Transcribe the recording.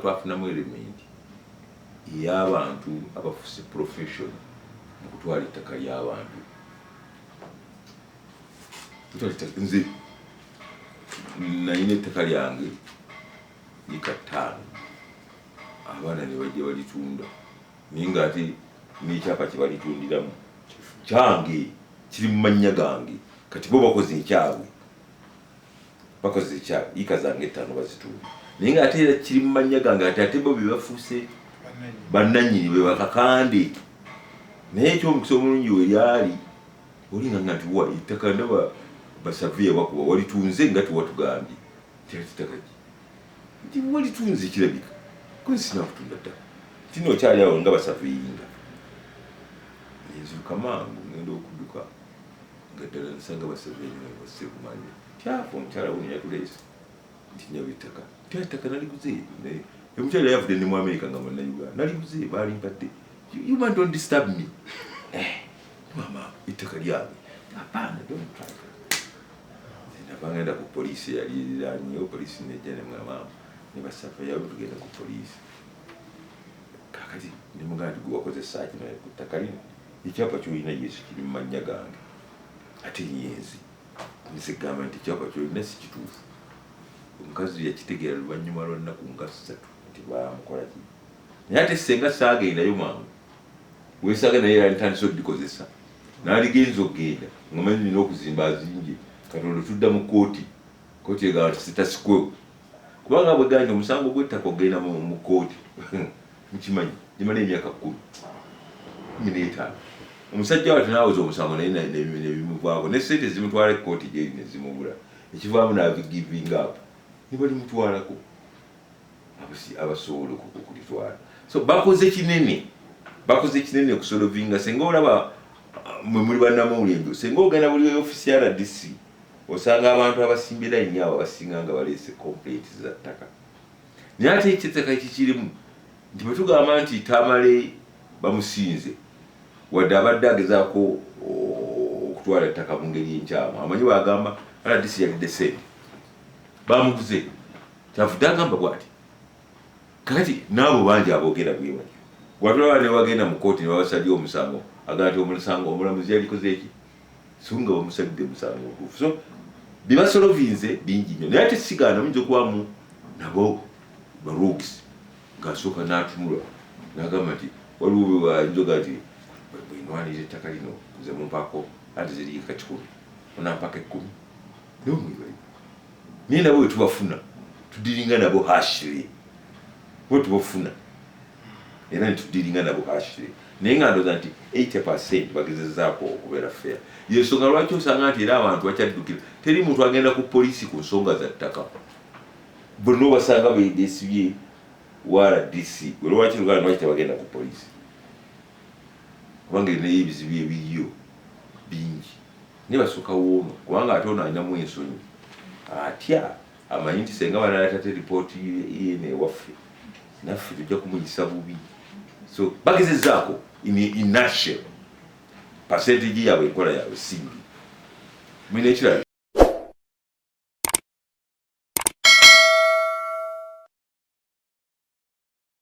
twafunamu element ey'abantu abafuuse profession mu kutwala ettaka ly'abantu. Nze nalina ettaka lyange eka 5 abaana ne bajja balitunda naye ng'ate n'ekyapa kye balitundiramu kyange kiri mu mannya gange kati bo bakoze ekyabwe eka zange 5 bazitunda naye ng'ate era kiri mu mannya gange ate bo be bafuuse bannannyini be Kakande. Naye ekyomukisa omulungi we lyali olinga nga nti wa ettaka ndaba basaviya bakuba walitunze nga tiwatugambye ettaka nti walitunze kirabika kwe sinakutunda ttaka nti nookyali awo nga basaviyinga nzuuka mangu ngenda okudduka nga ddala nsanga basaviyinga basekumanye kyafa omukyala wuno yatuleesa nti nyaba ettaka ti ettaka naliguze omukyala yavudde ne mu Amerika nga Bannayuganda naliguze balimpadde. You man don't disturb me. Mama, ettaka lyange. Hapana, don't try. Nabangenda ku poliisi yali iriranyeyo poliisi nejja ne mama ne basafa yawe tugenda ku poliisi. Kakati ne muganda gwe wakozesa kino ku ttaka lino ekyapa kyolina Yesu kiri mu mannya gange ate nyenzi nzigamba nti ekyapa kyolina si kituufu. Omukazi yakitegeera luvannyuma lw'ennaku nga 3 nti bamukola ki naye ate senga saagendayo mangu weesaaga naye era ntandise oddikozesa n'aligenza okgenda nga manyi nina okuzimba azimbye Katonda tudda mu kooti egamba nti sitasikwewo kubanga bwe ganja omusango gw'ettaka ogenda mu kooti mukimanyi gimala emyaka 15 omusajja wati n'awoza omusango naye nebimuvaako ne sente zimutwala ekooti gyeri ne zimubula ekivaamu n'abigivinga apo ne balimutwalako abasobola okulitwala. So bakoze kinene okusolovinga senga olaba mwe muli bannamawulire senga ogenda buli ofisi ya Rdc osanga abantu abasimbira ennyo abo abasinga nga baleese complaint za ttaka. Naye ate ekyettaka kikirimu nti bwe tugamba nti Tamale bamusinze wadde abadde agezaako okutwala ettaka mu ngeri enkyamu amanyi bagamba Rdc yalidde ssente bamuguze kyavudde agamba bw'ati kakati n'abo bangi aboogera bwe batyo watulaba ne bagenda mu kooti ne babasalira omusango agamba nti omusango omulamuzi yalikoze eki so nga bamusalidde musango ogufu. So bye basolovinze bingi nnyo naye ate sigaana muyinza okubamu nabo barogues ng'asooka n'atunula n'agamba nti waliwo bwe bayinza nti bwenwanira ettaka lino nze mumpaako ate ziriika 10 onampaka 10 naye omwibali naye nabo bwe tubafuna tudiringa nabo hashire bwe tubafuna era nitudiringa nabo hashire naye nga ndooza nti 80% bagezezaako okubeera fair. Yensonga lwaki osanga nti era abantu bakyaddukira teri muntu agenda ku poliisi ku nsonga za ttaka bonna obasanga beegesibye wa Rdc gwe lwaki luganda lwaki tebagenda ku poliisi kubanga naye ebizibu ebiriyo bingi naye basooka woono kubanga ate ono alinamu ensonyi atya amanyi nti senga banalatate ripooti yene ewaffe naffe tujja kumuyisa bubi. So bagezezaako in nutshell percentage yaabwe enkola yaabwe simbi mwina ekirala